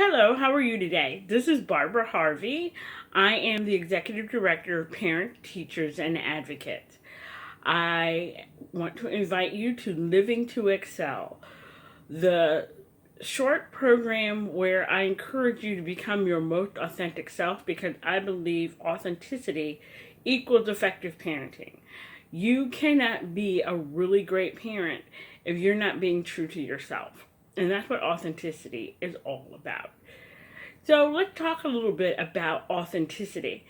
Hello, how are you today? This is Barbara Harvey. I am the Executive Director of Parent, Teachers, and Advocates. I want to invite you to Living to Excel, the short program where I encourage you to become your most authentic self because I believe authenticity equals effective parenting. You cannot be a really great parent if you're not being true to yourself. And that's what authenticity is all about. So let's talk a little bit about authenticity.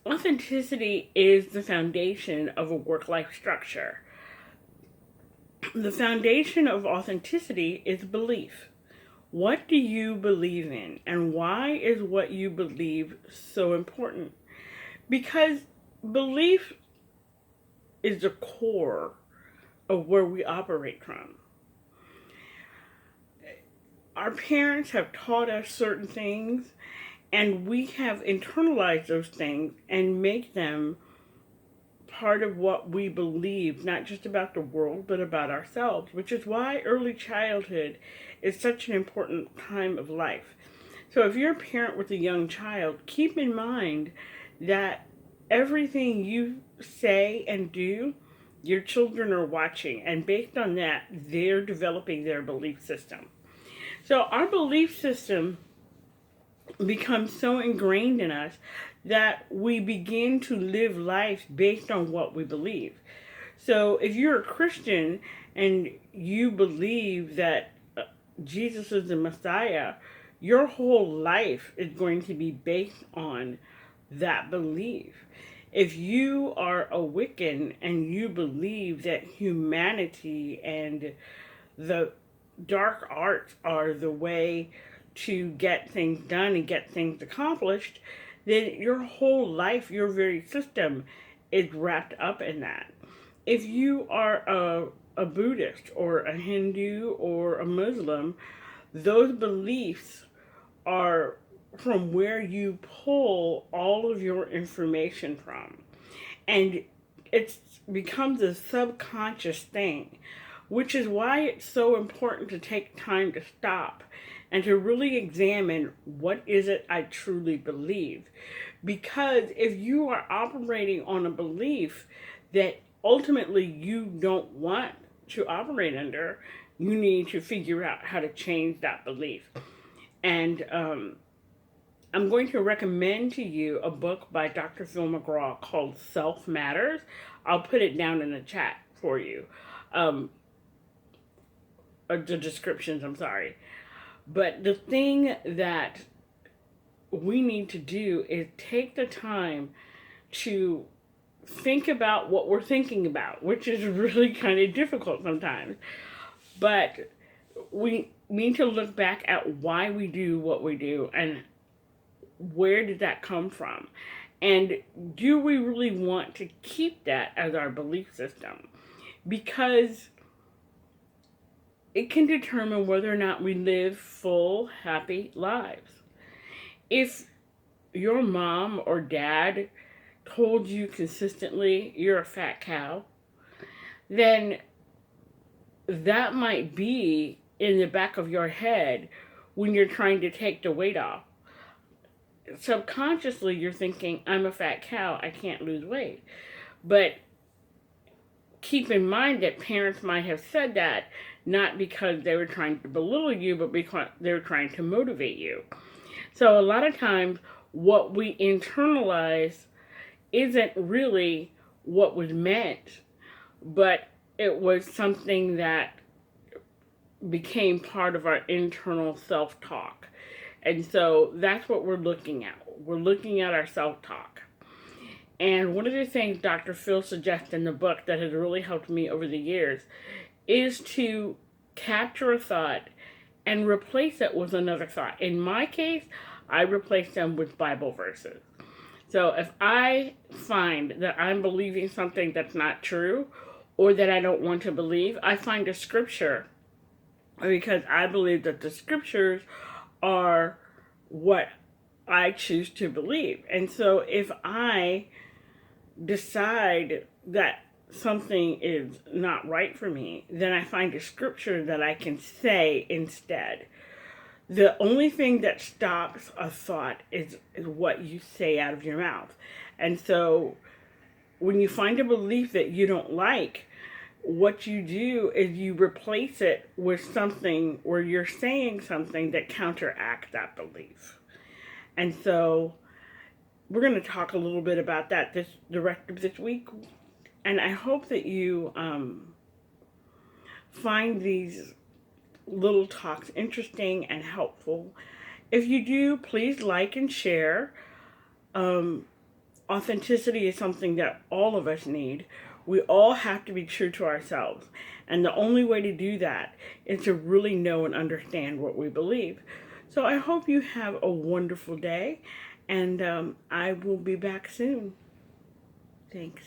Authenticity is the foundation of a work-life structure. The foundation of authenticity is belief. What do you believe in, and why is what you believe so important? Because belief is the core of where we operate from. Our parents have taught us certain things, and we have internalized those things and make them part of what we believe, not just about the world, but about ourselves, which is why early childhood is such an important time of life. So if you're a parent with a young child, keep in mind that everything you say and do, your children are watching, and based on that, they're developing their belief system. So our belief system becomes so ingrained in us that we begin to live life based on what we believe. So if you're a Christian and you believe that Jesus is the Messiah, your whole life is going to be based on that belief. If you are a Wiccan and you believe that humanity and the dark arts are the way to get things done and get things accomplished, then your whole life, your very system is wrapped up in that. If you are a Buddhist or a Hindu or a Muslim, those beliefs are from where you pull all of your information from. And it becomes a subconscious thing, which is why it's so important to take time to stop and to really examine what is it I truly believe. Because if you are operating on a belief that ultimately you don't want to operate under, you need to figure out how to change that belief. And I'm going to recommend to you a book by Dr. Phil McGraw called Self Matters. I'll put it down in the chat for you. Or the descriptions, I'm sorry. But the thing that we need to do is take the time to think about what we're thinking about, which is really kind of difficult sometimes. But we need to look back at why we do what we do and where did that come from? And do we really want to keep that as our belief system? Because it can determine whether or not we live full, happy lives. If your mom or dad told you consistently you're a fat cow, then that might be in the back of your head when you're trying to take the weight off. Subconsciously, you're thinking, I'm a fat cow, I can't lose weight. But keep in mind that parents might have said that not because they were trying to belittle you, but because they were trying to motivate you. So a lot of times, what we internalize isn't really what was meant, but it was something that became part of our internal self-talk. And so that's what we're looking at. We're looking at our self-talk. And one of the things Dr. Phil suggests in the book that has really helped me over the years is to capture a thought and replace it with another thought. In my case, I replace them with Bible verses. So if I find that I'm believing something that's not true or that I don't want to believe, I find a scripture because I believe that the scriptures are what I choose to believe. And so if I decide that something is not right for me, then I find a scripture that I can say instead. The only thing that stops a thought is what you say out of your mouth. And so when you find a belief that you don't like, what you do is you replace it with something where you're saying something that counteracts that belief. And so we're going to talk a little bit about that the rest of this week. And I hope that you find these little talks interesting and helpful. If you do, please like and share. Um, Authenticity is something that all of us need. We all have to be true to ourselves. And the only way to do that is to really know and understand what we believe. So I hope you have a wonderful day, and I will be back soon. Thanks.